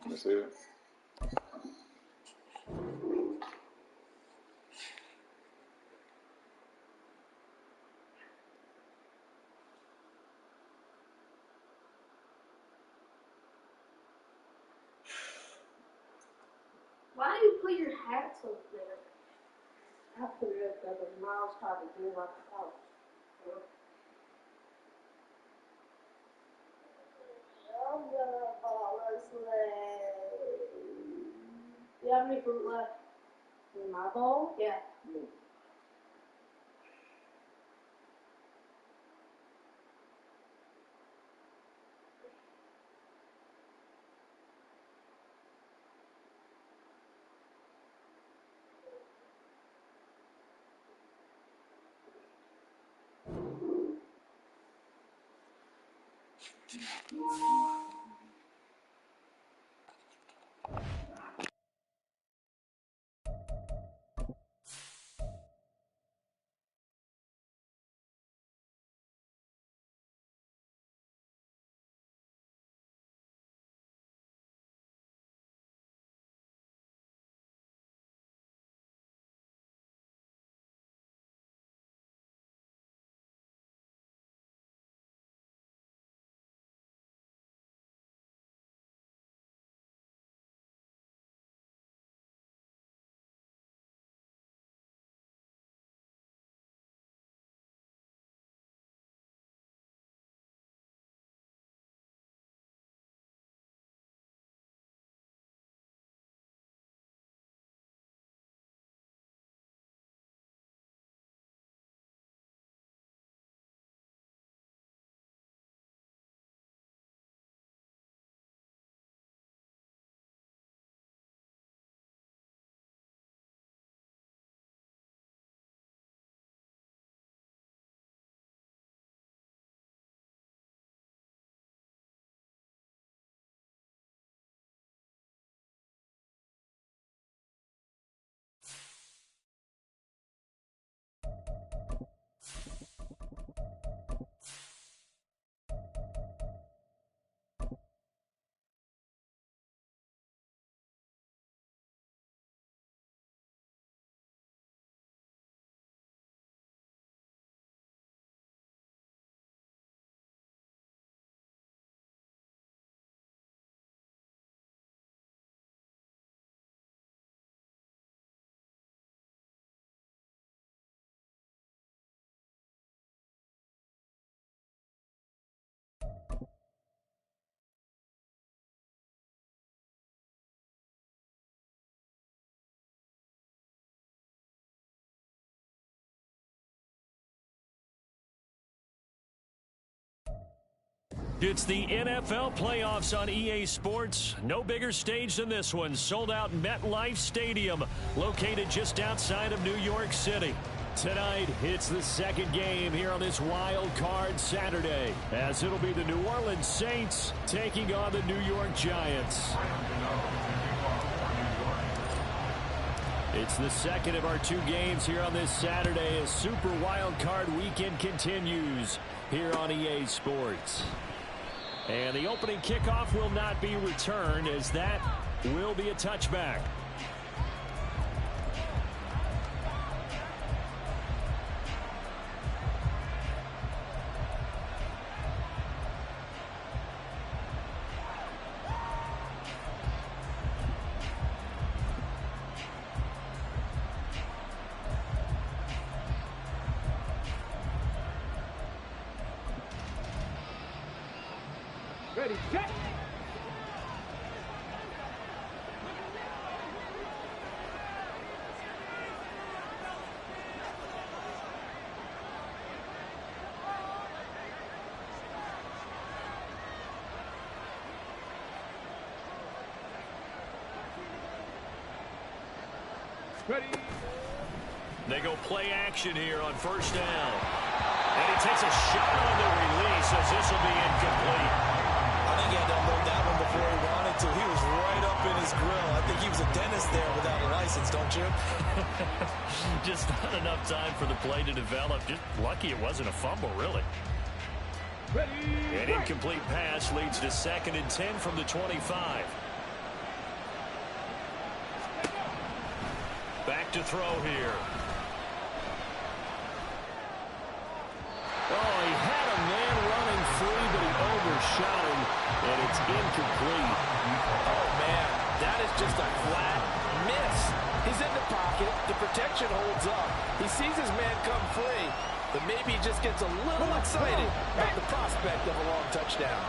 Let me see it. Why do you put your hats up there? I put it up there, but Miles tried to do like a house. I'm gonna fall asleep. Do you have any fruit left? In my bowl? Yeah. It's the NFL playoffs on EA Sports. No bigger stage than this one. Sold out MetLife Stadium, located just outside of New York City. Tonight, it's the second game here on this wild card Saturday, as it'll be the New Orleans Saints taking on the New York Giants. It's the second of our two games here on this Saturday as Super Wild Card Weekend continues here on EA Sports. And the opening kickoff will not be returned, as that will be a touchback. Ready, set. Ready. They go play action here on first down. And he takes a shot on the release as this will be incomplete. I think he had to unload that one before he wanted to. He was right up in his grill. I think he was a dentist there without a license, don't you? Just not enough time for the play to develop. Just lucky it wasn't a fumble, really. Ready. An incomplete pass leads to 2nd and 10 from the 25. Back to throw here. Oh, he had a man running free, but he overshot him, and it's incomplete. Oh, man, that is just a flat miss. He's in the pocket. The protection holds up. He sees his man come free, but maybe he just gets a little excited about the prospect of a long touchdown.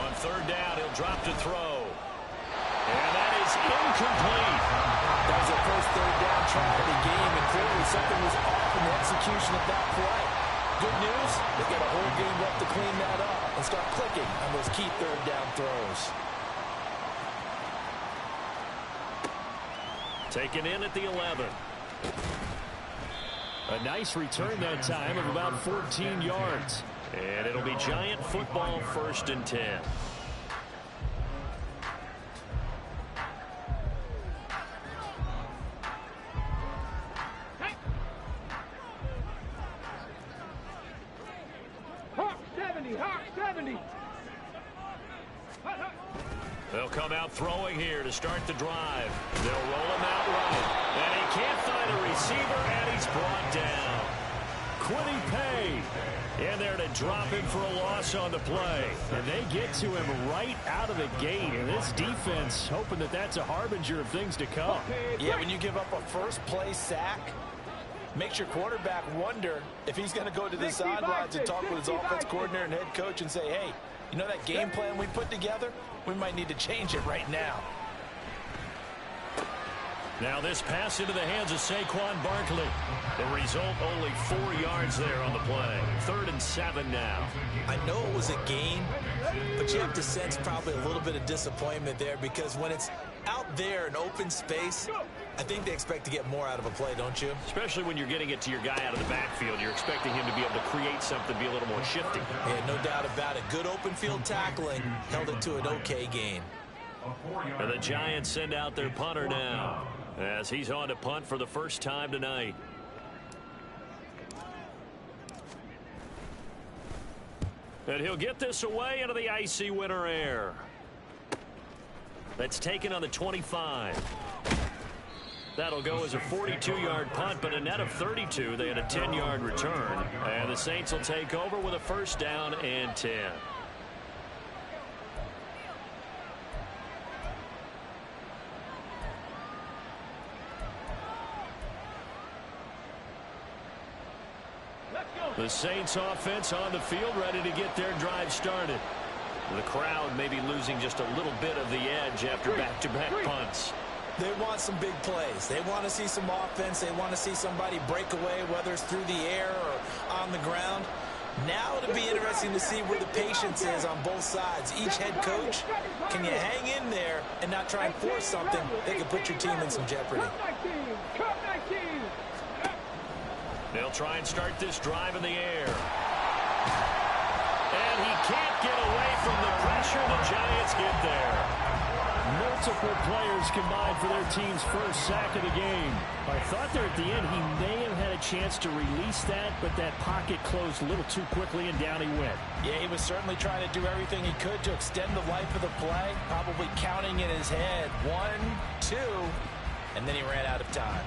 On third down, he'll drop to throw. And that is incomplete. That was their first third down try of the game, and clearly something was off in the execution of that play. Good news, they've got a whole game left to clean that up and start clicking on those key third down throws. Taken in at the 11. A nice return that time of about 14 yards. And it'll be Giant football, 1st and 10. Hawk 70, Hawk 70. They'll come out throwing here to start the drive. They'll roll him out running. And he can't find a receiver, and he's brought down. Kwity Paye in there to drop him for a loss on the play. And they get to him right out of the gate. And this defense hoping that that's a harbinger of things to come. Yeah, when you give up a first-play sack, makes your quarterback wonder if he's going to go to the sidelines and talk with his offense coordinator and head coach and say, hey, you know that game plan we put together? We might need to change it right now. Now this pass into the hands of Saquon Barkley. The result, only 4 yards there on the play. 3rd and 7 now. I know it was a gain, but you have to sense probably a little bit of disappointment there, because when it's out there in open space, I think they expect to get more out of a play, don't you? Especially when you're getting it to your guy out of the backfield. You're expecting him to be able to create something, be a little more shifty. Yeah, no doubt about it. Good open field tackling held it to an okay gain. And the Giants send out their punter now, as he's on to punt for the first time tonight. And he'll get this away into the icy winter air. That's taken on the 25. That'll go as a 42-yard punt, but a net of 32. They had a 10-yard return. And the Saints will take over with a 1st down and 10. The Saints offense on the field, ready to get their drive started. The crowd maybe losing just a little bit of the edge after back-to-back punts. They want some big plays. They want to see some offense. They want to see somebody break away, whether it's through the air or on the ground. Now it'll be interesting to see where the patience is on both sides. Each head coach, can you hang in there and not try and force something that could put your team in some jeopardy? They'll try and start this drive in the air. And he can't get away from the pressure. The Giants get there. Multiple players combined for their team's first sack of the game. I thought there at the end he may have had a chance to release that, but that pocket closed a little too quickly and down he went. Yeah, he was certainly trying to do everything he could to extend the life of the play, probably counting in his head 1, 2, and then he ran out of time.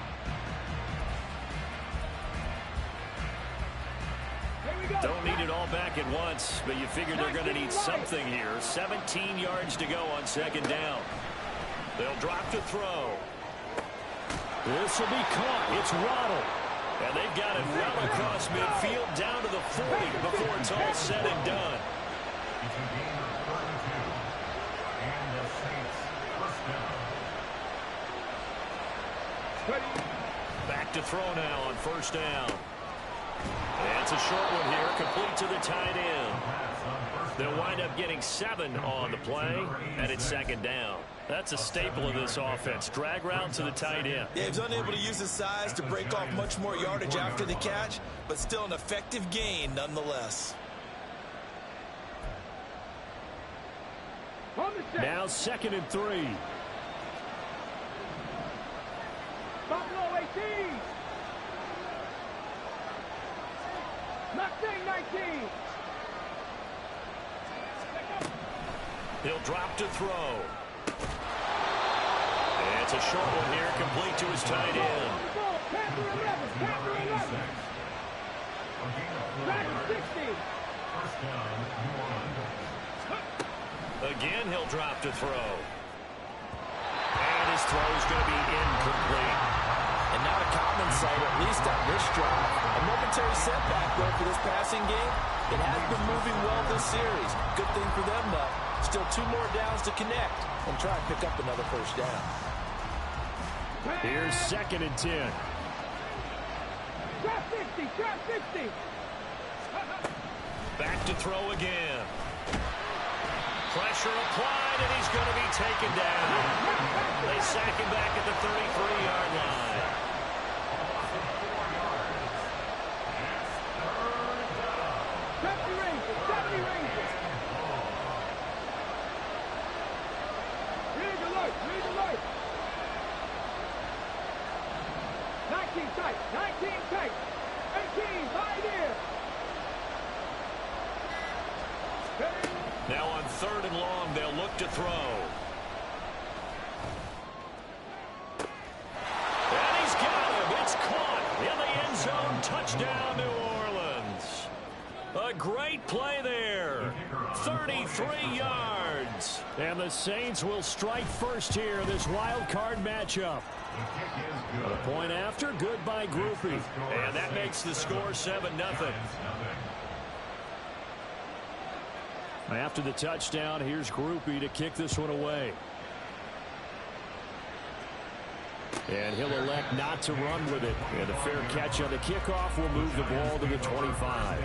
Don't need it all back at once, but you figure they're going to need something here. 17 yards to go on 2nd down. They'll drop to throw. This will be caught. It's Waddle. And they've got it well across midfield down to the 40 before it's all said and done. Back to throw now on 1st down. And it's a short one here, complete to the tight end. They'll wind up getting 7 on the play, and it's 2nd down. That's a staple of this offense. Drag route to the tight end. Yeah, he's unable to use his size to break off much more yardage after the catch, but still an effective gain nonetheless. Now 2nd and 3. Buffalo 18. Mustang 19. He'll drop to throw. It's a short one here, complete to his tight end. Again, he'll drop to throw. And his throw is going to be incomplete. And not a common sight, at least on this drive. A momentary setback, though, for this passing game. It has been moving well this series. Good thing for them, though. Still 2 more downs to connect and try and pick up another first down. Here's 2nd and 10. Trap 60, trap 60. Back to throw again. Pressure applied, and he's going to be taken down. They sack him back at the 33-yard line. Read alert. 19 tight, 18 right here. Now on 3rd and long, they'll look to throw. And he's got him. It's caught in the end zone. Touchdown, New Orleans. A great play there. 33 yards. And the Saints will strike first here in this wild card matchup. A point after, good by Grupe. And that makes the score 7-0. After the touchdown, here's Grupe to kick this one away. And he'll elect not to run with it. And a fair catch on the kickoff will move the ball to the 25.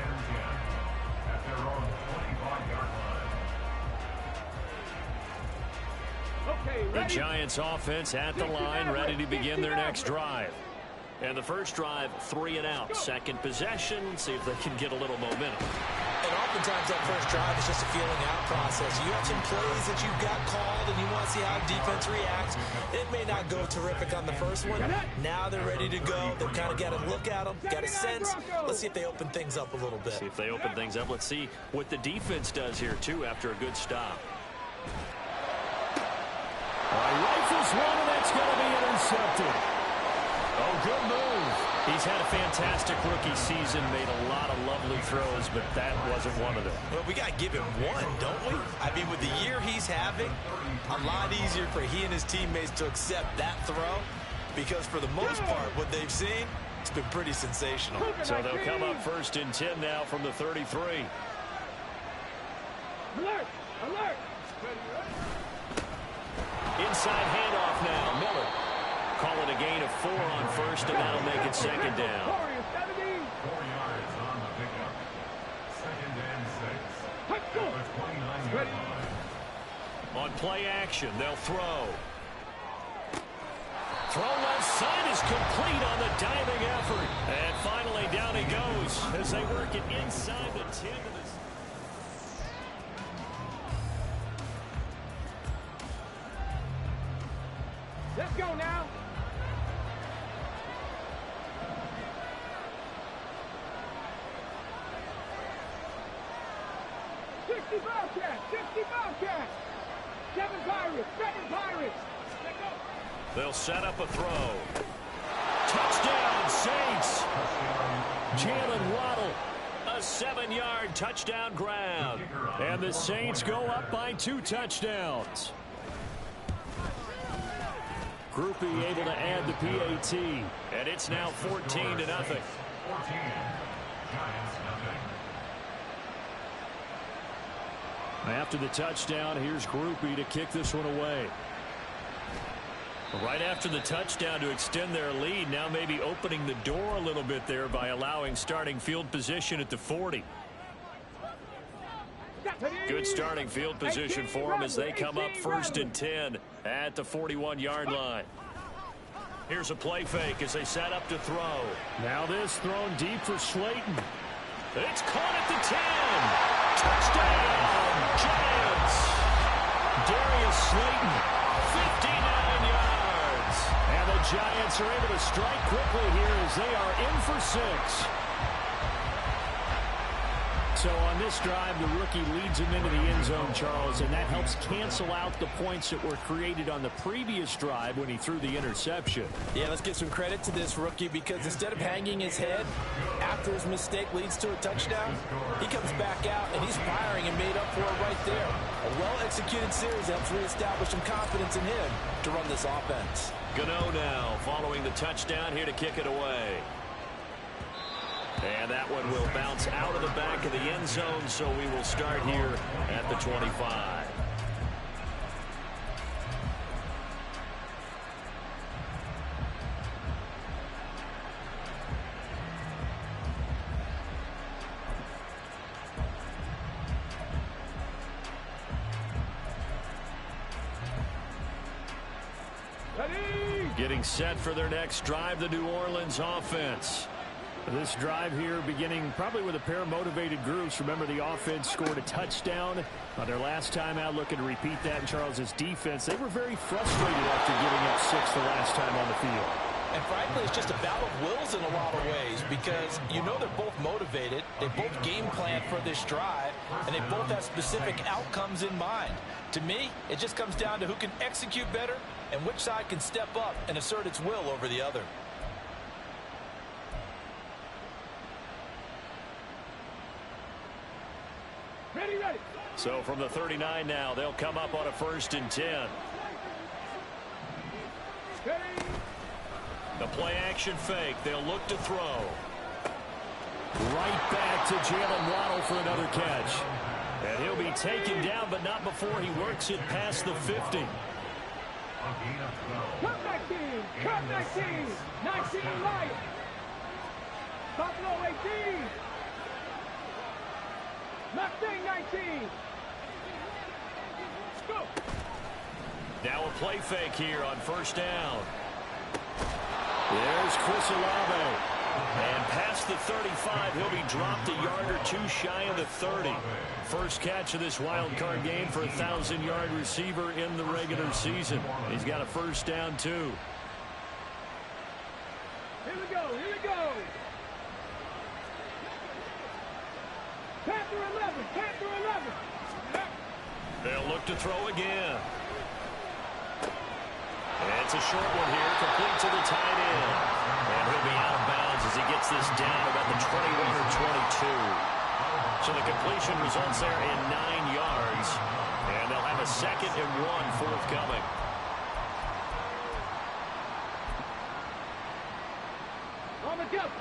The Giants offense at the line, ready to begin their next drive. And the first drive, 3 and out. Second possession, see if they can get a little momentum. And oftentimes that first drive is just a feeling out process. You have some plays that you've got called and you want to see how defense reacts. It may not go terrific on the first one. Now they're ready to go. They've kind of got to look at them, got a sense. Let's see if they open things up a little bit. See if they open things up. Let's see what the defense does here, too, after a good stop. Rifles one, and that's going to be intercepted. Oh, good move. He's had a fantastic rookie season, made a lot of lovely throws, but that wasn't one of them. Well, we got to give him one, don't we? I mean, with the year he's having, a lot easier for he and his teammates to accept that throw because for the most part, what they've seen, it's been pretty sensational. So they'll come up 1st and 10 now from the 33. Alert! Alert! Inside handoff now, Miller. Call it a gain of 4 on 1st, and that'll make it 2nd down. 4 yards on the pickup. 2nd and 6. Ready. On play action, they'll throw. Throw left side is complete on the diving effort. And finally down he goes as they work it inside the 10 to the... Let's go now. They'll set up a throw. Touchdown, Saints. Jalen Waddle, a 7-yard touchdown grab. And the Saints go up by 2 touchdowns. Grupe able to add the PAT. And it's now 14-0. After the touchdown, here's Grupe to kick this one away. Right after the touchdown to extend their lead, now maybe opening the door a little bit there by allowing starting field position at the 40. Good starting field position for them as they come up 1st and 10 at the 41-yard line. Here's a play fake as they set up to throw. Now this thrown deep for Slayton. It's caught at the 10. Touchdown, Giants. Darius Slayton, 59 yards. And the Giants are able to strike quickly here as they are in for 6. So on this drive, the rookie leads him into the end zone, Charles, and that helps cancel out the points that were created on the previous drive when he threw the interception. Yeah, let's give some credit to this rookie because instead of hanging his head after his mistake leads to a touchdown, he comes back out and he's firing and made up for it right there. A well-executed series helps reestablish some confidence in him to run this offense. Gano now following the touchdown here to kick it away. And that one will bounce out of the back of the end zone, so we will start here at the 25. Getting set for their next drive, the New Orleans offense. This drive here beginning probably with a pair of motivated groups. Remember, the offense scored a touchdown on their last time out, looking to repeat that in Charles's defense. They were very frustrated after giving up 6 the last time on the field. And frankly, it's just a battle of wills in a lot of ways because you know they're both motivated, they both game plan for this drive, and they both have specific outcomes in mind. To me, it just comes down to who can execute better and which side can step up and assert its will over the other. Ready. So from the 39 now, they'll come up on a 1st and 10. Ready. The play action fake. They'll look to throw. Right back to Jalen Waddle for another catch. And he'll be taken down, but not before he works it past the 50. Cut 19. Cut 19. 19 right. Buffalo 18. Mustang 19. Go. Now a play fake here on 1st down. There's Chris Olave. And past the 35, he'll be dropped a yard or two shy of the 30. First catch of this wild card game for a 1,000-yard receiver in the regular season. He's got a 1st down, too. Here we go. Panther 11. They'll look to throw again. And it's a short one here, complete to the tight end. And he'll be out of bounds as he gets this down about the 21 or 22. So the completion results there in 9 yards. And they'll have a 2nd and 1 forthcoming. On the jump.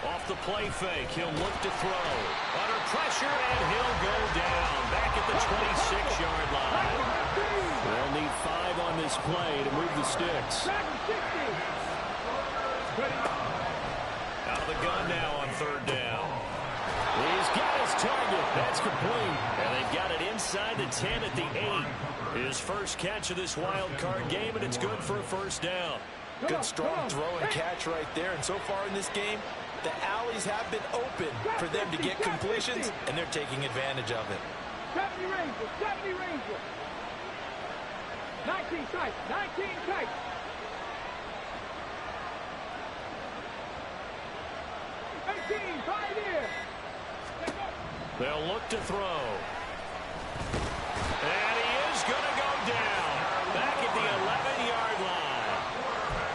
Off the play fake, he'll look to throw. Under pressure, and he'll go down. Back at the 26-yard line. They'll need 5 on this play to move the sticks. Out of the gun now on 3rd down. He's got his target. That's complete. And they've got it inside the 10 at the 8. His first catch of this wild card game, and it's good for a 1st down. Good strong throw and catch right there. And so far in this game, the alleys have been open for them to get completions, and they're taking advantage of it. 70 Ranger. 19 tight. 18, Pioneer. They'll look to throw. And he is going to go down. Back at the 11-yard line.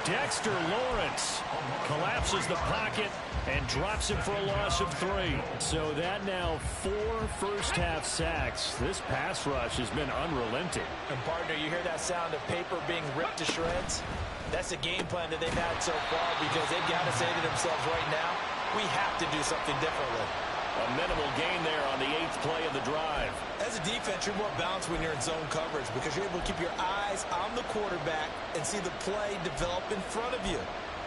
Dexter Lawrence collapses the pocket and drops him for a loss of 3. So that now 4 first-half sacks. This pass rush has been unrelenting. And partner, you hear that sound of paper being ripped to shreds? That's a game plan that they've had so far because they've got to say to themselves right now, we have to do something differently. A minimal gain there on the 8th play of the drive. As a defense, you're more balanced when you're in zone coverage because you're able to keep your eyes on the quarterback and see the play develop in front of you.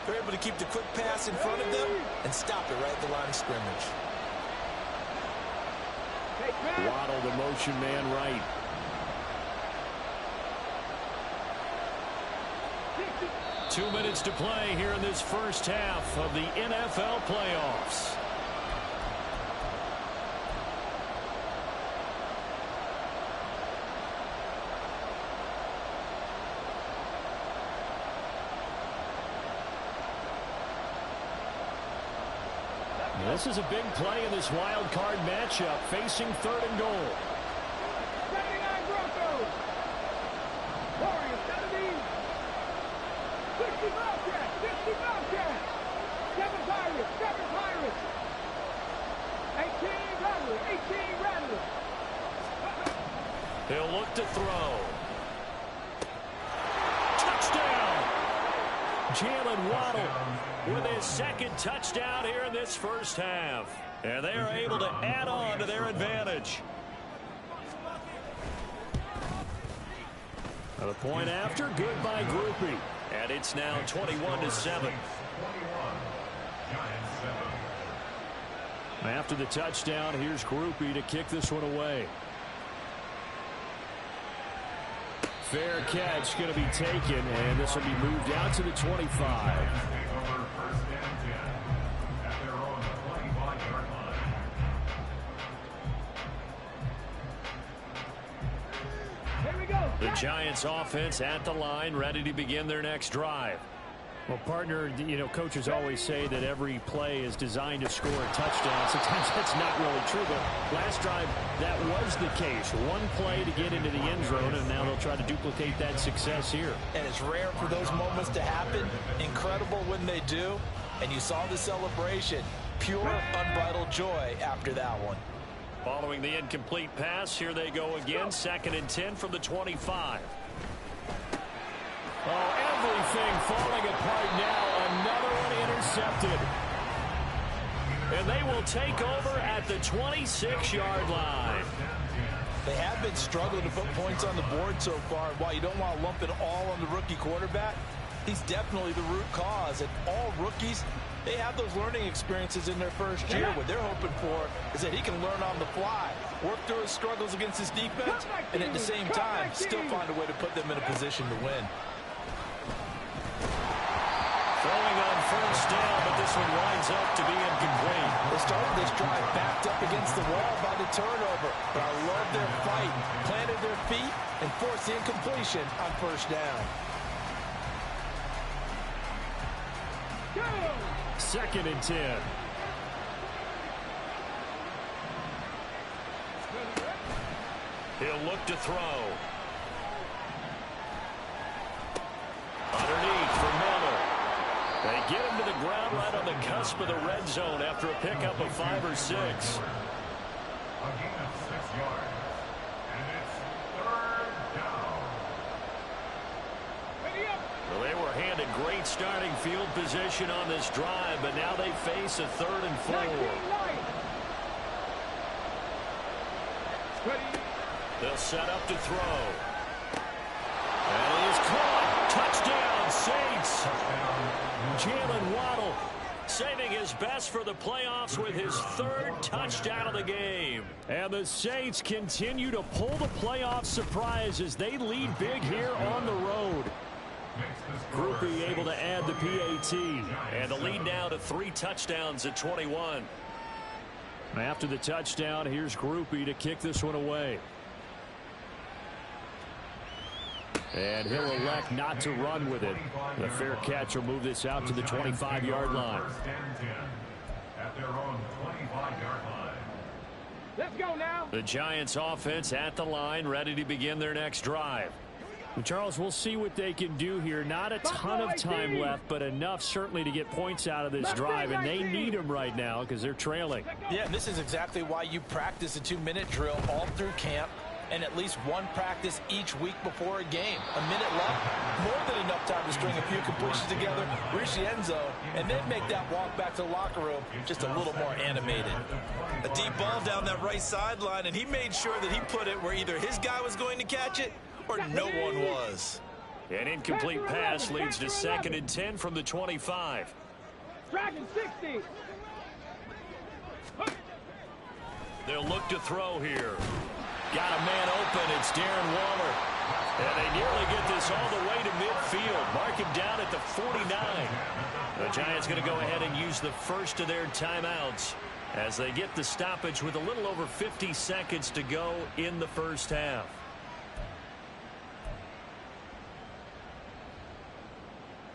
They're able to keep the quick pass in front of them and stop it right at the line of scrimmage. Waddle, the motion man right. Two minutes to play here in this first half of the NFL playoffs. This is a big play in this wild card matchup, facing 3rd and goal. 79 Broncos. Warriors, 70. 60 Bobcats. 60 Bobcats. 7 Pirates. 7 Pirates. 18 Rattlers. 18 Rattlers. He'll look to throw. Touchdown! Jalen Waddle with his 2nd touchdown here in this first half. And they are able to add on to their advantage. The point after, good by Groupie. And it's now 21-7. After the touchdown, here's Groupie to kick this one away. Fair catch going to be taken, and this will be moved out to the 25. The Giants offense at the line, ready to begin their next drive. Well, partner, coaches always say that every play is designed to score a touchdown. Sometimes that's not really true, but last drive, that was the case. One play to get into the end zone, and now they'll try to duplicate that success here. And it's rare for those moments to happen. Incredible when they do. And you saw the celebration. Pure, unbridled joy after that one. Following the incomplete pass, here they go again. 2nd and 10 from the 25. Oh, everything falling apart now. Another one intercepted. And they will take over at the 26-yard line. They have been struggling to put points on the board so far. While you don't want to lump it all on the rookie quarterback, he's definitely the root cause. And all rookies, they have those learning experiences in their first year. What they're hoping for is that he can learn on the fly, work through his struggles against his defense, and at the same time, still find a way to put them in a position to win. Throwing on first down, but this one winds up to be incomplete. They started this drive backed up against the wall by the turnover, but I love their fight, planted their feet, and forced the incompletion on first down. 2nd and 10. He'll look to throw. Underneath for Miller. They get him to the ground right on the cusp of the red zone after a pickup of 5 or 6. A gain of 6 yards. And it's 3rd down. Well, they were handed great starting field position on this drive, but now they face a 3rd and 4. They'll set up to throw. And he is caught. Touchdown, Saints. Jalen Waddle saving his best for the playoffs with his 3rd touchdown of the game. And the Saints continue to pull the playoff surprise as they lead big here on the road. Groupie able to add the PAT. And the lead now to 3 touchdowns at 21. After the touchdown, here's Groupie to kick this one away. And he'll elect not to run with it. The fair catch will move this out to the 25-yard line. At their own 25-yard line. Let's go now. The Giants offense at the line, ready to begin their next drive. And Charles, we'll see what they can do here. Not a ton of time left, but enough certainly to get points out of this drive, and they need them right now because they're trailing. Yeah, and this is exactly why you practice a 2-minute drill all through camp, and at least one practice each week before a game. A minute left, more than enough time to string a few completions together, reach the end zone, and then make that walk back to the locker room just a little more animated. A deep ball down that right sideline, and he made sure that he put it where either his guy was going to catch it or no one was. An incomplete pass leads to 2nd and 10 from the 25. Dragon 60. They'll look to throw here. Got a man open. It's Darren Waller. And they nearly get this all the way to midfield. Mark him down at the 49. The Giants going to go ahead and use the first of their timeouts as they get the stoppage with a little over 50 seconds to go in the first half.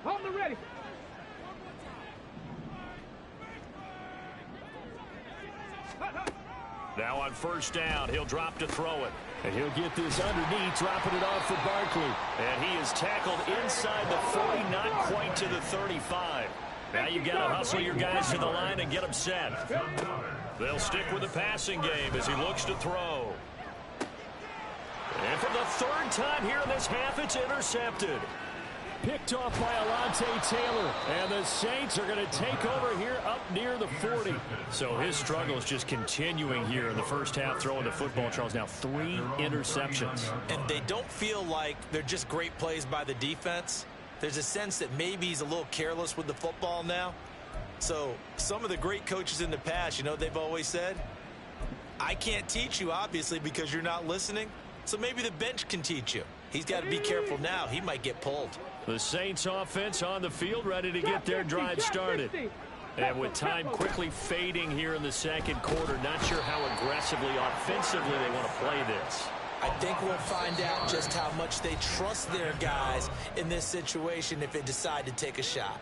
On the ready. Now on first down, he'll drop to throw it. And he'll get this underneath, dropping it off for Barkley. And he is tackled inside the 40, not quite to the 35. Now you got to hustle your guys to the line and get them set. They'll stick with the passing game as he looks to throw. And for the third time here in this half, it's intercepted. Picked off by Alontae Taylor. And the Saints are going to take over here up near the 40. So his struggle is just continuing here in the first half, throwing the football. Charles, now 3 interceptions. And they don't feel like they're just great plays by the defense. There's a sense that maybe he's a little careless with the football now. So some of the great coaches in the past, you know, they've always said, I can't teach you, obviously, because you're not listening. So maybe the bench can teach you. He's got to be careful now. He might get pulled. The Saints offense on the field, ready to get their drive started. And with time quickly fading here in the second quarter, not sure how aggressively, offensively they want to play this. I think we'll find out just how much they trust their guys in this situation if they decide to take a shot.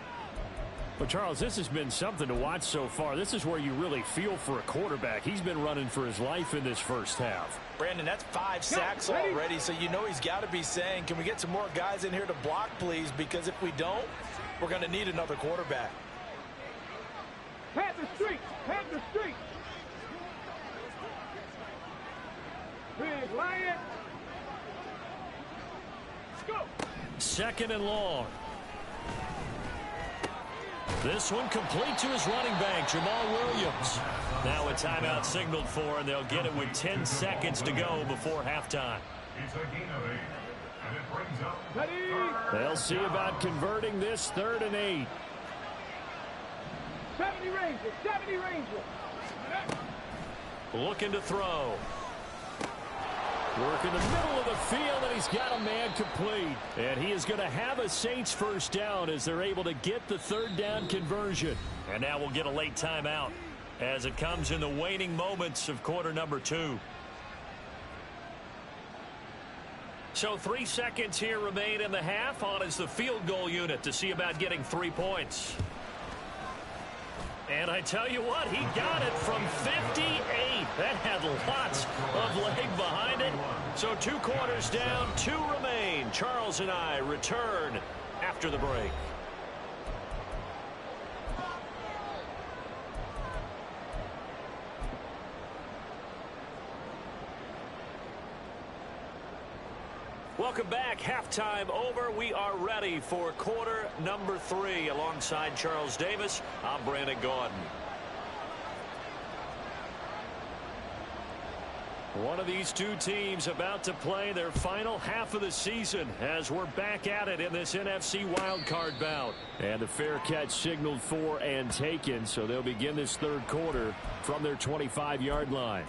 Well, Charles, this has been something to watch so far. This is where you really feel for a quarterback. He's been running for his life in this first half. Brandon, that's 5 sacks already, so you know he's got to be saying, can we get some more guys in here to block, please? Because if we don't, we're going to need another quarterback. Panther Street! Panther Street! Big Lion! Go! Second and long. This one complete to his running back, Jamal Williams. Now a timeout signaled for, and they'll get it with 10 seconds to go before halftime. It's a gain of 8, and it brings up They'll see about converting this 3rd and 8. 70 Rangers! 70 Rangers! Looking to throw. Work in the middle of the field, and he's got a man complete. And he is going to have a Saints first down as they're able to get the 3rd down conversion. And now we'll get a late timeout as it comes in the waning moments of quarter number 2. So 3 seconds here remain in the half. On is the field goal unit to see about getting 3 points. And I tell you what, he got it from 58. That had lots of leg behind it. So 2 quarters down, 2 remain. Charles and I return after the break. Welcome back. Halftime over. We are ready for quarter number 3. Alongside Charles Davis, I'm Brandon Gaudin. One of these 2 teams about to play their final half of the season as we're back at it in this NFC wildcard bout. And the fair catch signaled for and taken, so they'll begin this 3rd quarter from their 25-yard line.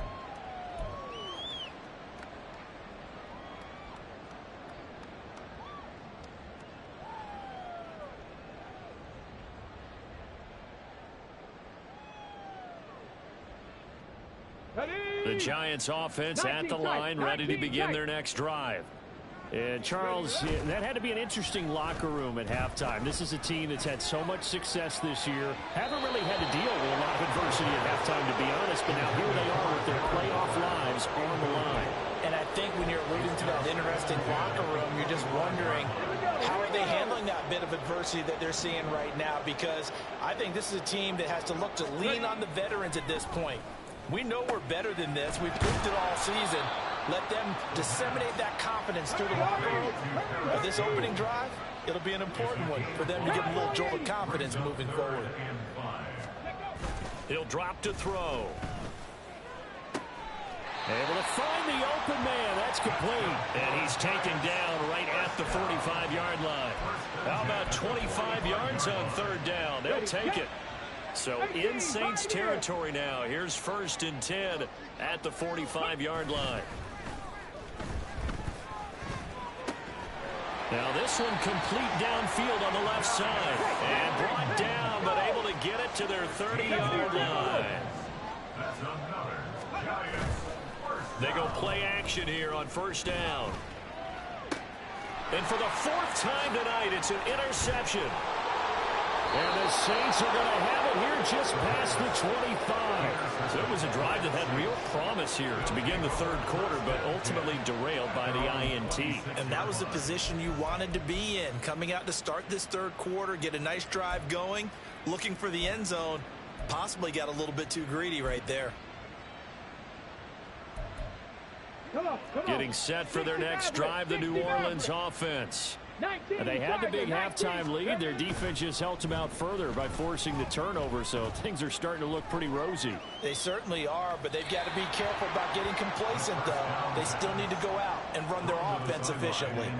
The Giants offense at the line, ready to begin their next drive. And Charles, that had to be an interesting locker room at halftime. This is a team that's had so much success this year. Haven't really had to deal with a lot of adversity at halftime, to be honest, but now here they are with their playoff lives on the line. And I think when you're alluding to that interesting locker room, you're just wondering, how are they handling that bit of adversity that they're seeing right now? Because I think this is a team that has to look to lean on the veterans at this point. We know we're better than this. We've proved it all season. Let them disseminate that confidence through the locker room. But this opening drive, it'll be an important one for them to give them a little jolt of confidence moving forward. He'll drop to throw. Able to find the open man. That's complete. And he's taken down right at the 45-yard line. How about 25 yards on 3rd down? They'll take it. So in Saints territory now. Here's 1st and 10 at the 45-yard line. Now this one complete downfield on the left side. And brought down, but able to get it to their 30-yard line. They go play action here on 1st down. And for the 4th time tonight, it's an interception. And the Saints are going to have it here just past the 25. So it was a drive that had real promise here to begin the third quarter, but ultimately derailed by the INT. And that was the position you wanted to be in. Coming out to start this third quarter, get a nice drive going, looking for the end zone. Possibly got a little bit too greedy right there. Come on. Getting set for their next drive, the New Orleans offense. 19 And they had the big seconds, halftime 19 lead. Their defense just helped them out further by forcing the turnover, so things are starting to look pretty rosy. They certainly are, but they've got to be careful about getting complacent, though. They still need to go out and run their offense efficiently.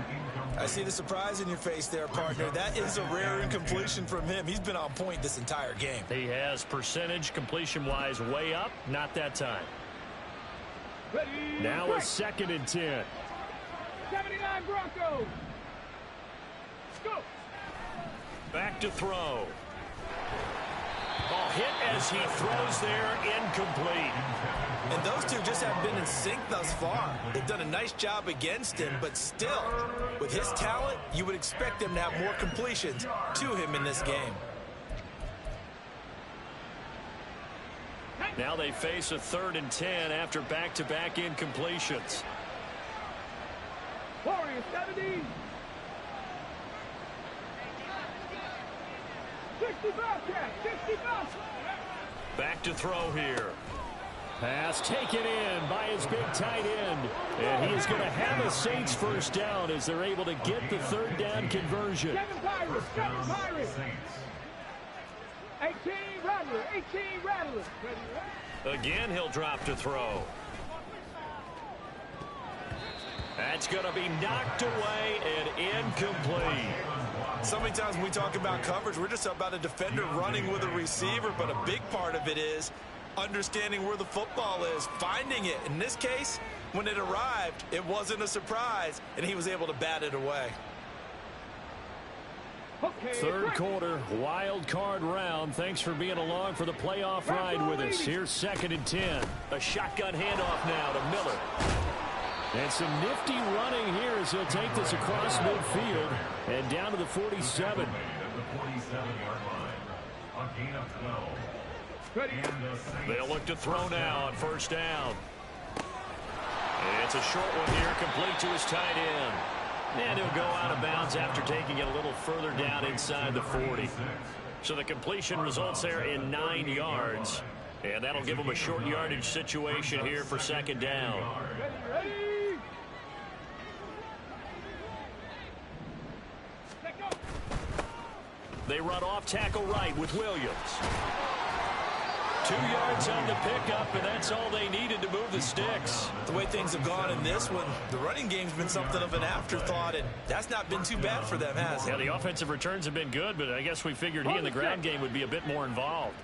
I see the surprise in your face there, partner. That is a rare incompletion from him. He's been on point this entire game. He has percentage completion-wise way up, not that time. Ready, Now break. a 2nd and 10. 79 Broncos. Go. Back to throw. Ball hit as he throws there, incomplete. And those two just haven't been in sync thus far. They've done a nice job against him, but still, with his talent, you would expect them to have more completions to him in this game. Now they face a 3rd and 10 after back-to-back incompletions. Warriors 70. 65 catch. 65. Back to throw here. Pass taken in by his big tight end. And he is going to have a Saints first down as they're able to get the 3rd down conversion. 7 Pirates. 7 Pirates. 18 Rattler. 18 Rattler. Again, he'll drop to throw. That's going to be knocked away and incomplete. So many times when we talk about coverage, we're just about a defender running with a receiver, but a big part of it is understanding where the football is, finding it. In this case, when it arrived, it wasn't a surprise, and he was able to bat it away. Okay, 3rd quarter, wild card round. Thanks for being along for the playoff ride with us. Here's 2nd and 10. A shotgun handoff now to Miller. And some nifty running here as he'll take this across midfield and down to the 47. The 47-yard line. A gain of 12. Ready. They'll look to throw now on 1st down. It's a short one here, complete to his tight end. And he'll go out of bounds after taking it a little further down inside the 40. So the completion results there in 9 yards. And that'll give him a short yardage situation here for 2nd down. Ready. They run off tackle right with Williams. 2 yards on the pickup, and that's all they needed to move the sticks. The way things have gone in this one, the running game's been something of an afterthought, and that's not been too bad for them, has it? Yeah, the offensive returns have been good, but I guess we figured he in the ground game would be a bit more involved.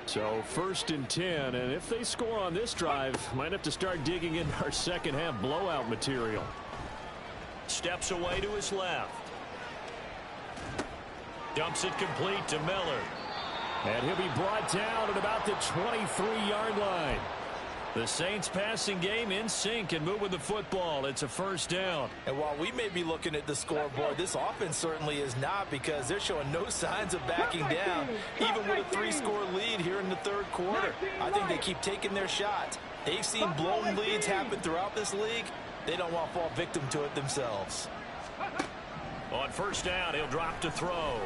So 1st and 10, and if they score on this drive, might have to start digging into our second half blowout material. Steps away to his left. Dumps it complete to Miller. And he'll be brought down at about the 23-yard line. The Saints passing game in sync and moving the football. It's a 1st down. And while we may be looking at the scoreboard, this offense certainly is not, because they're showing no signs of backing down, even with a 3-score lead here in the 3rd quarter. I think they keep taking their shots. They've seen blown leads happen throughout this league. They don't want to fall victim to it themselves. On 1st down, he'll drop to throw.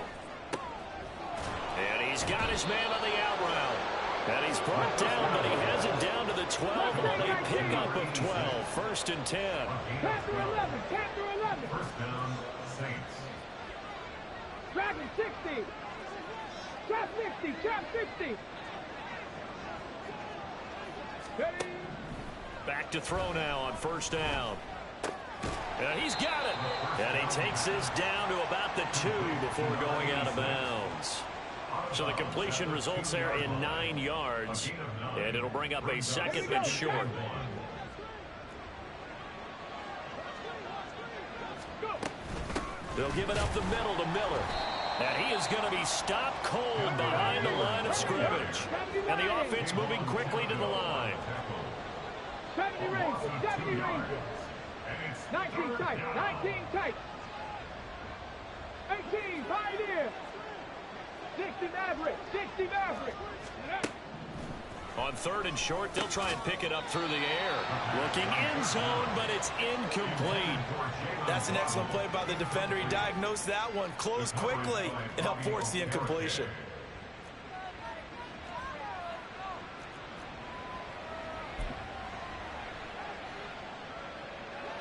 And he's got his man on the out route. And he's brought down, but he has it down to the 12 on a pickup of 12. 1st and 10. 10 through 11. 10 through 11. First down, Saints. Dragon 60. Trap 50. Trap 50. Ready. Back to throw now on 1st down. And he's got it. And he takes this down to about the 2 before going out of bounds. So the completion results there in 9 yards. And it'll bring up a 2nd and short. They'll give it up the middle to Miller. And he is going to be stopped cold behind the line of scrimmage. And the offense moving quickly to the line. 70 Rangers. 70 Rangers. 19 tight. 19 tight. 18 Pioneer. 60 Maverick. 60 Maverick. On 3rd and short, they'll try and pick it up through the air. Looking end zone, but it's incomplete. That's an excellent play by the defender. He diagnosed that one, closed quickly, and helped force the incompletion.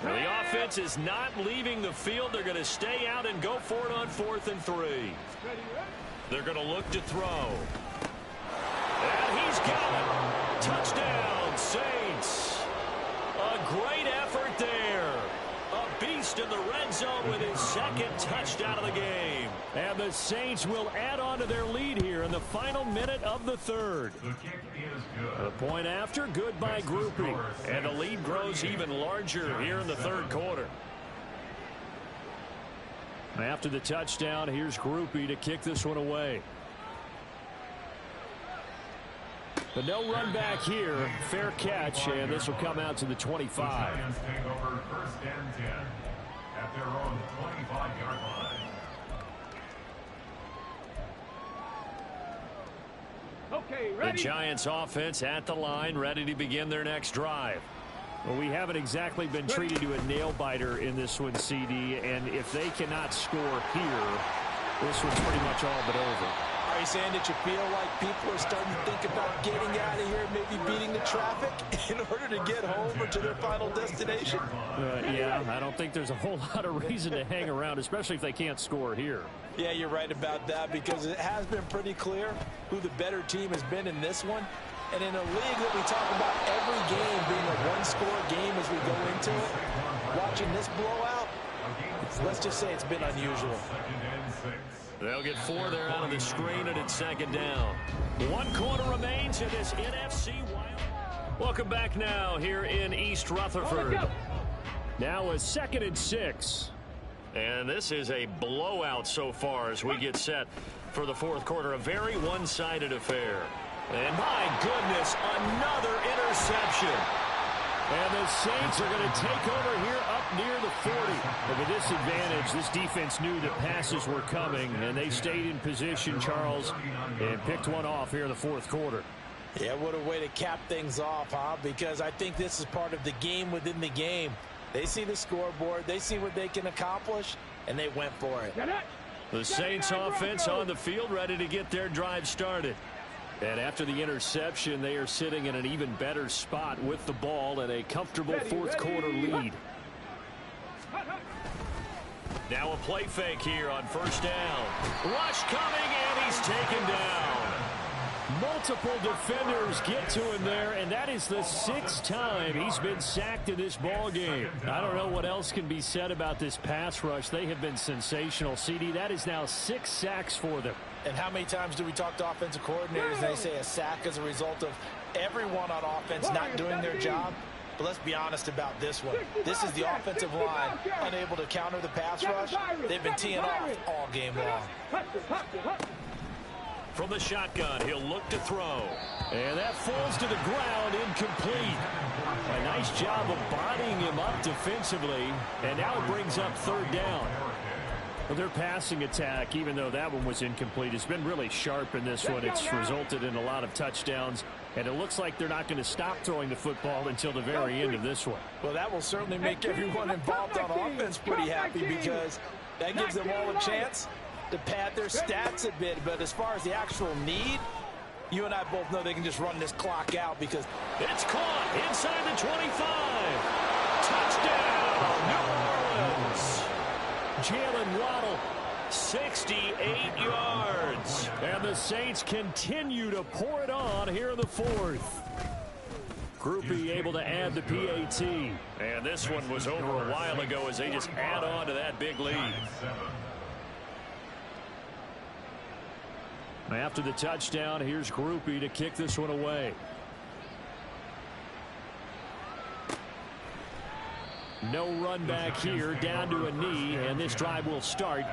Well, the offense is not leaving the field. They're going to stay out and go for it on 4th and 3. They're going to look to throw. And he's got it. Touchdown, Saints. A great effort there. A beast in the red zone with his 2nd touchdown of the game. And the Saints will add on to their lead here in the final minute of the 3rd. The kick is good. A point after, good by grouping. And the lead grows even larger here in the 3rd quarter. After the touchdown, here's Groupie to kick this one away. But no run back here. Fair catch, and this will come out to the 25. The Giants take over 1st and 10 at their own 25-yard line. Okay, The ready? Giants offense at the line, ready to begin their next drive. Well, we haven't exactly been treated to a nail-biter in this one, CD, and if they cannot score here, this one's pretty much all but over. Are you saying that you feel like people are starting to think about getting out of here, maybe beating the traffic in order to get home or to their final destination? Yeah, I don't think there's a whole lot of reason to hang around, especially if they can't score here. Yeah, you're right about that, because it has been pretty clear who the better team has been in this one. And in a league that we talk about every game being a one-score game as we go into it, watching this blowout, let's just say it's been unusual. 2nd and 6. They'll get 4 there out of the screen, and it's 2nd down. 1 quarter remains in this NFC Wild. Welcome back now here in East Rutherford. Now a 2nd and 6. And this is a blowout so far as we get set for the 4th quarter. A very one-sided affair. And my goodness, another interception. And the Saints are going to take over here up near the 40. With a disadvantage, this defense knew that passes were coming, and they stayed in position, Charles, and picked one off here in the 4th quarter. Yeah, what a way to cap things off, huh? Because I think this is part of the game within the game. They see the scoreboard, they see what they can accomplish, and they went for it. The Saints offense on the field, ready to get their drive started. And after the interception, they are sitting in an even better spot with the ball and a comfortable 4th quarter lead. Now a play fake here on 1st down. Rush coming, and he's taken down. Multiple defenders get to him there, and that is the 6th time he's been sacked in this ball game. I don't know what else can be said about this pass rush. They have been sensational. CD, that is now 6 sacks for them. And how many times do we talk to offensive coordinators and they say a sack as a result of everyone on offense not doing their job? But let's be honest about this one. This is the offensive line unable to counter the pass rush. They've been teeing off all game long. From the shotgun, he'll look to throw. And that falls to the ground, incomplete. A nice job of bodying him up defensively. And now it brings up 3rd down. Well, their passing attack, even though that one was incomplete, has been really sharp in this one. It's resulted in a lot of touchdowns, and it looks like they're not going to stop throwing the football until the very end of this one. Well, that will certainly make everyone involved on offense pretty happy, because that gives them all a chance to pad their stats a bit. But as far as the actual need, you and I both know they can just run this clock out, because it's caught inside the 25. Touchdown, New Orleans. Jalen Waddle, 68 yards. And the Saints continue to pour it on here in the 4th. Groupie able to add the PAT. And this one was over a while ago as they just add on to that big lead. After the touchdown, here's Groupie to kick this one away. No run back here, down to a knee, and this drive will start.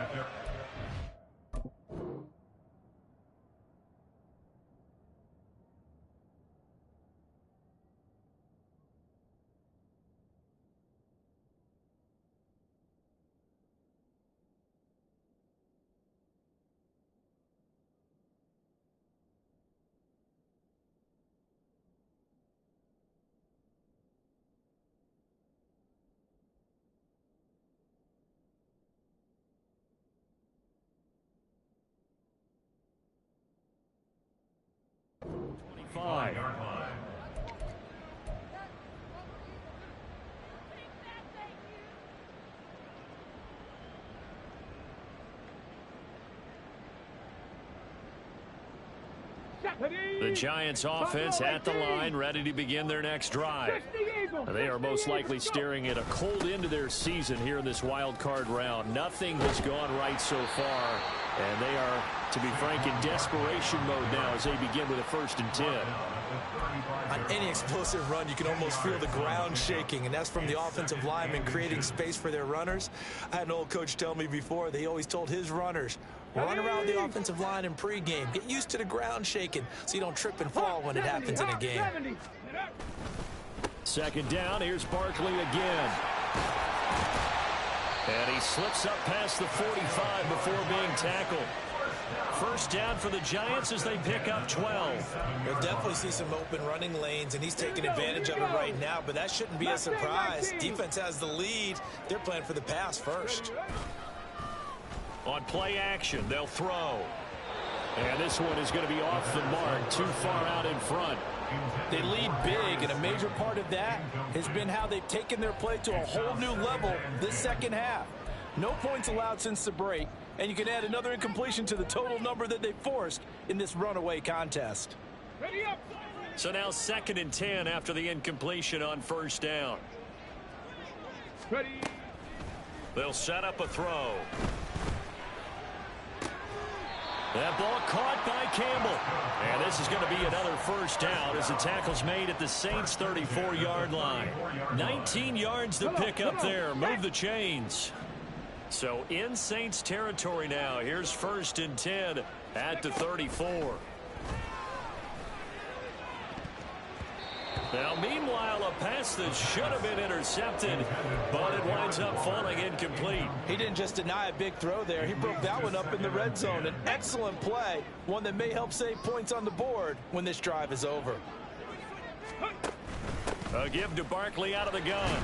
45. The Giants offense at the line, ready to begin their next drive. They are most likely staring at a cold end to their season here in this wild card round. Nothing has gone right so far, and they are, to be frank, in desperation mode now as they begin with a 1st and 10. On any explosive run, you can almost feel the ground shaking, and that's from the offensive linemen creating space for their runners. I had an old coach tell me before, they always told his runners, run around the offensive line in pregame. Get used to the ground shaking so you don't trip and fall when it happens in a game. 2nd down, here's Barkley again. And he slips up past the 45 before being tackled. 1st down for the Giants as they pick up 12. We'll definitely see some open running lanes, and he's taking advantage of it right now, but that shouldn't be a surprise. Defense has the lead. They're playing for the pass first. On play action, they'll throw. And this one is going to be off the mark, too far out in front. They lead big, and a major part of that has been how they've taken their play to a whole new level this second half. No points allowed since the break, and you can add another incompletion to the total number that they forced in this runaway contest. So now 2nd and 10 after the incompletion on 1st down. They'll set up a throw. That ball caught by Campbell. And this is going to be another 1st down as the tackle's made at the Saints' 34-yard line. 19 yards to pick up there. Move the chains. So in Saints territory now. Here's 1st and 10 at the 34. Now, meanwhile, a pass that should have been intercepted, but it winds up falling incomplete. He didn't just deny a big throw there. He broke that one up in the red zone. An excellent play, one that may help save points on the board when this drive is over. A give to Barkley out of the gun.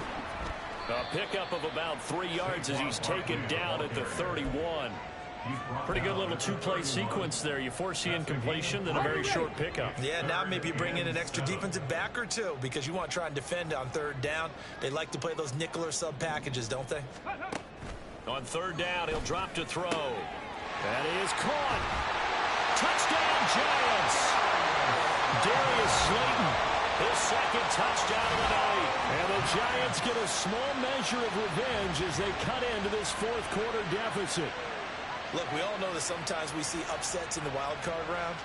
A pickup of about 3 yards as he's taken down at the 31. Pretty good little 2-play sequence there. You force the incompletion, then a very short pickup. Yeah, now maybe you bring in an extra defensive back or two because you want to try and defend on 3rd down. They like to play those nickel or sub packages, don't they? On 3rd down, he'll drop to throw. That is caught. Touchdown, Giants. Darius Slayton, his 2nd touchdown of the night. And the Giants get a small measure of revenge as they cut into this 4th quarter deficit. Look, we all know that sometimes we see upsets in the wild card round,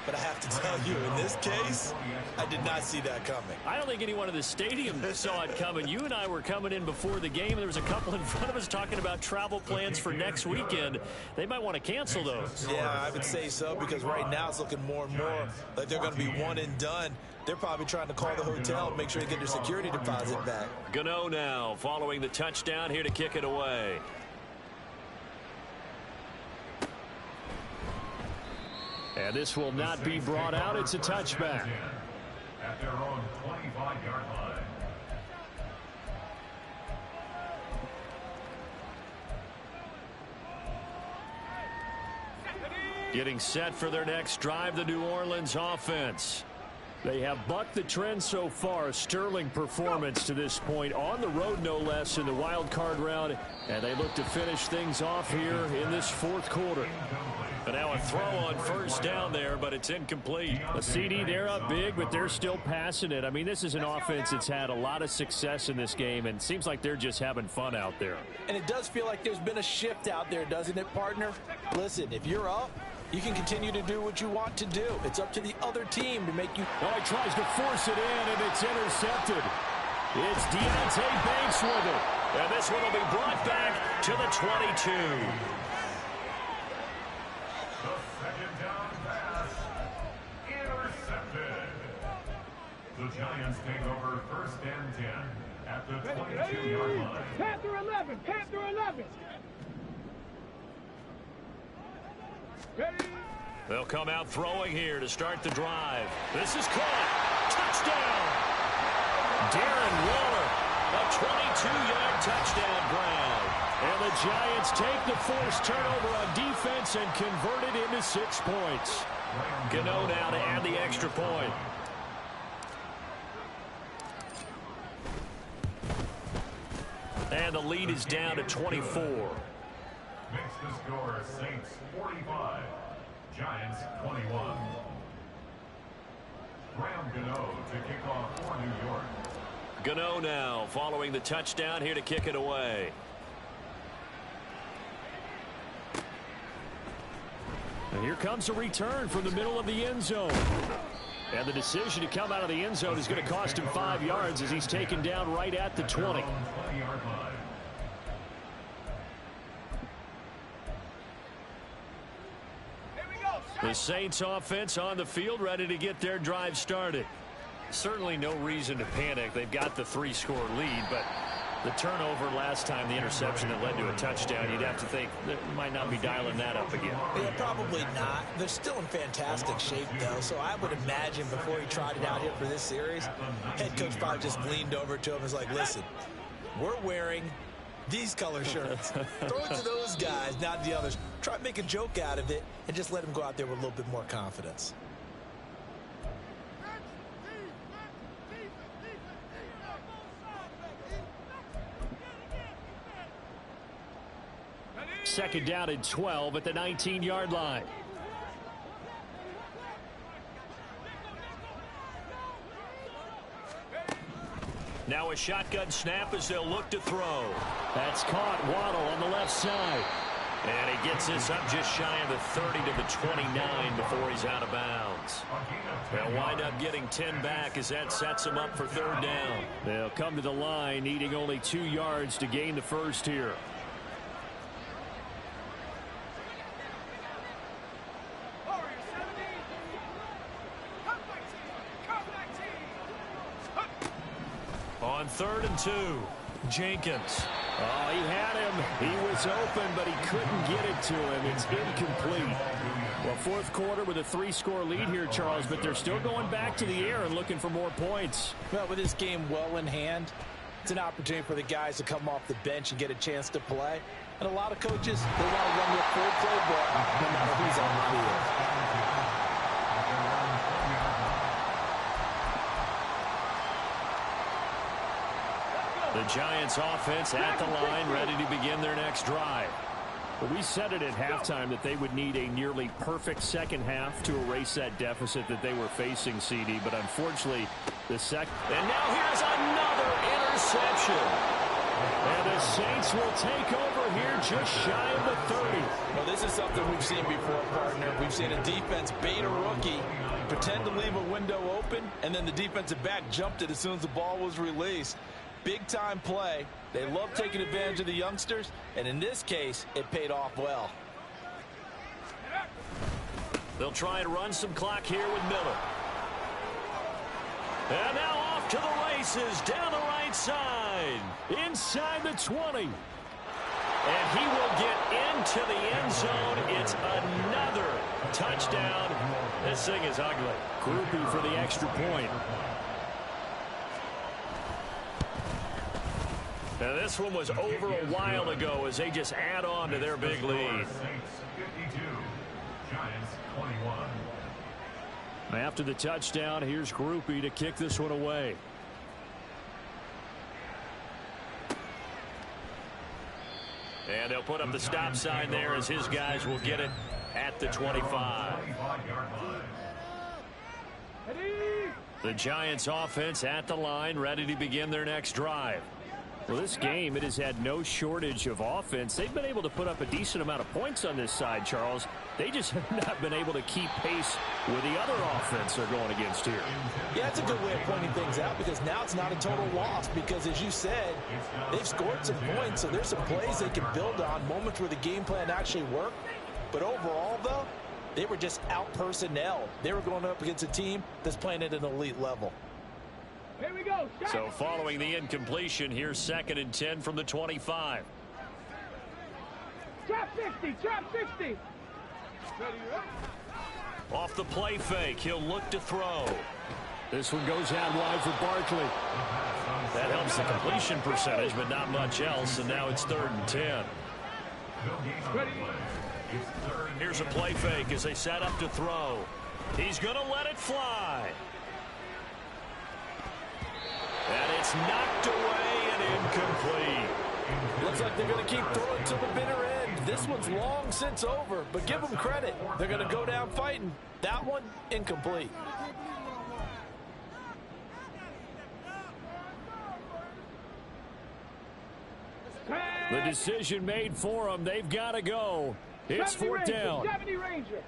but I have to tell you, in this case, I did not see that coming. I don't think anyone in the stadium saw it coming. You and I were coming in before the game, and there was a couple in front of us talking about travel plans for next weekend. They might want to cancel those. Yeah, I would say so, because right now it's looking more and more like they're going to be one and done. They're probably trying to call the hotel and make sure they get their security deposit back. Gano now, following the touchdown, here to kick it away. And this will not be brought out. It's a touchback. At their own 25-yard line. Getting set for their next drive, the New Orleans offense. They have bucked the trend so far. Sterling performance to this point, on the road no less in the wild card round, and they look to finish things off here in this 4th quarter. And now a throw on 1st down there, but it's incomplete. A CD, they're up big, but they're still passing it. I mean, this is an offense that's had a lot of success in this game, and it seems like they're just having fun out there. And it does feel like there's been a shift out there, doesn't it, partner? Listen, if you're up, you can continue to do what you want to do. It's up to the other team to make you... Oh, he tries to force it in, and it's intercepted. It's Deontay Banks with it. And this one will be brought back to the 22. The Giants take over 1st and 10 at the 22-yard line. Panther 11, Panther 11. Ready? They'll come out throwing here to start the drive. This is caught. Touchdown. Darren Waller, a 22-yard touchdown grab. And the Giants take the forced turnover on defense and convert it into 6 points. Gano now to add the extra point. And the lead is down to 24. Makes the score Saints 45, Giants 21. Graham Gano to kick off for New York. Gano now following the touchdown here to kick it away. And here comes a return from the middle of the end zone. And the decision to come out of the end zone is going to cost him 5 yards as he's taken down right at the 20. 20-yard line. The Saints offense on the field ready to get their drive started. Certainly no reason to panic. They've got the 3-score lead, but the turnover last time, the interception that led to a touchdown, you'd have to think they might not be dialing that up again. Yeah, probably not. They're still in fantastic shape, though, so I would imagine before he trotted out here for this series, head coach probably just leaned over to him and was like, listen, we're wearing these color shirts. Throw it to those guys, not the others. Try to make a joke out of it and just let them go out there with a little bit more confidence. Second down and 12 at the 19-yard line. Now a shotgun snap as they'll look to throw. That's caught. Waddle on the left side. And he gets this up just shy of the 30 to the 29 before he's out of bounds. They'll wind up getting 10 back as that sets him up for third down. They'll come to the line needing only 2 yards to gain the first here. On 3rd and 2, Jenkins. Oh, he had him. He was open, but he couldn't get it to him. It's incomplete. Well, fourth quarter with a 3-score lead here, Charles, but they're still going back to the air and looking for more points. Well, with this game well in hand, it's an opportunity for the guys to come off the bench and get a chance to play. And a lot of coaches, they want to run their full playbook no matter who's on the field. The Giants offense at the line, ready to begin their next drive. Well, we said it at halftime that they would need a nearly perfect second half to erase that deficit that they were facing, CD. But unfortunately, the second. And now here's another interception. And the Saints will take over here just shy of the 30. Well, this is something we've seen before, partner. We've seen a defense bait a rookie, pretend to leave a window open, and then the defensive back jumped it as soon as the ball was released. Big-time play. They love taking advantage of the youngsters, and in this case, it paid off well. They'll try and run some clock here with Miller. And now off to the races, down the right side, inside the 20. And he will get into the end zone. It's another touchdown. This thing is ugly. Groupie for the extra point. Now this one was over a while ago as they just add on to their big lead. Saints 52, Giants 21. After the touchdown, here's Groupie to kick this one away. And they'll put up the stop sign there as his guys will get it at the 25. 25-yard line. The Giants offense at the line, ready to begin their next drive. Well, this game, it has had no shortage of offense. They've been able to put up a decent amount of points on this side, Charles. They just have not been able to keep pace with the other offense they're going against here. Yeah, that's a good way of pointing things out because now it's not a total loss because, as you said, they've scored some points, so there's some plays they can build on, moments where the game plan actually worked. But overall, though, they were just out-personnel. They were going up against a team that's playing at an elite level. Here we go. So following the incompletion, here's 2nd and 10 from the 25. Trap 50, trap 50. Off the play fake, he'll look to throw. This one goes out wide for Barkley. That helps the completion percentage, but not much else, and now it's 3rd and 10. Ready. It's 3rd and Here's a play fake as they set up to throw. He's going to let it fly. And it's knocked away and incomplete. Looks like they're going to keep throwing to the bitter end. This one's long since over, but give them credit. They're going to go down fighting. That one, incomplete. The decision made for them. They've got to go. It's fourth down. 70 Ranger.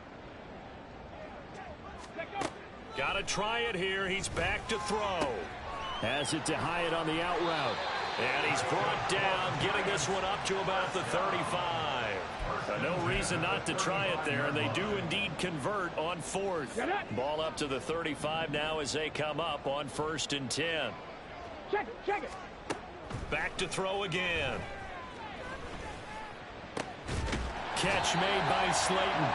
Got to try it here. He's back to throw. Has it to Hyatt on the out route. And he's brought down, getting this one up to about the 35. No reason not to try it there, and they do indeed convert on fourth. Ball up to the 35 now as they come up on 1st and 10. Check it. Back to throw again. Catch made by Slayton.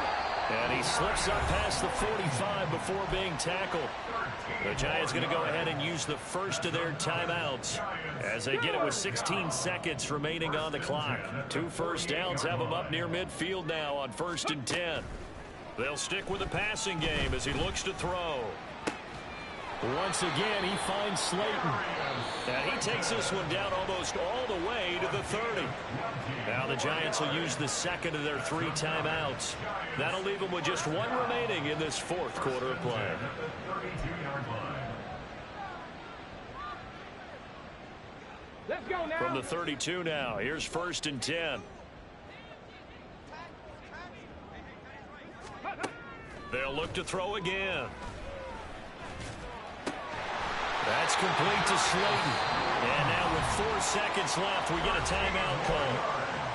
And he slips up past the 45 before being tackled. The Giants going to go ahead and use the first of their timeouts as they get it with 16 seconds remaining on the clock. 2 first downs have them up near midfield now on 1st and 10. They'll stick with the passing game as he looks to throw. Once again, he finds Slayton. And he takes this one down almost all the way to the 30. Now the Giants will use the second of their 3 timeouts. That'll leave them with just 1 remaining in this 4th quarter of play. Let's go now. From the 32 now, here's 1st and 10. They'll look to throw again. That's complete to Slayton. And now with 4 seconds left, we get a timeout call.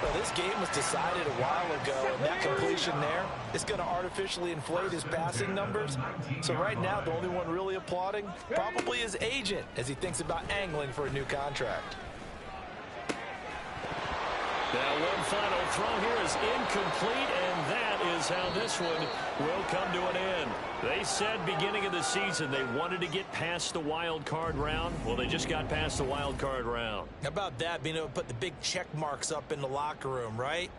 Well, this game was decided a while ago, and that completion there is going to artificially inflate his passing numbers. So right now, the only one really applauding probably his agent as he thinks about angling for a new contract. Now one final throw here is incomplete, and that is how this one will come to an end. They said beginning of the season they wanted to get past the wild card round. Well, they just got past the wild card round. How about that, being able to put the big check marks up in the locker room, right?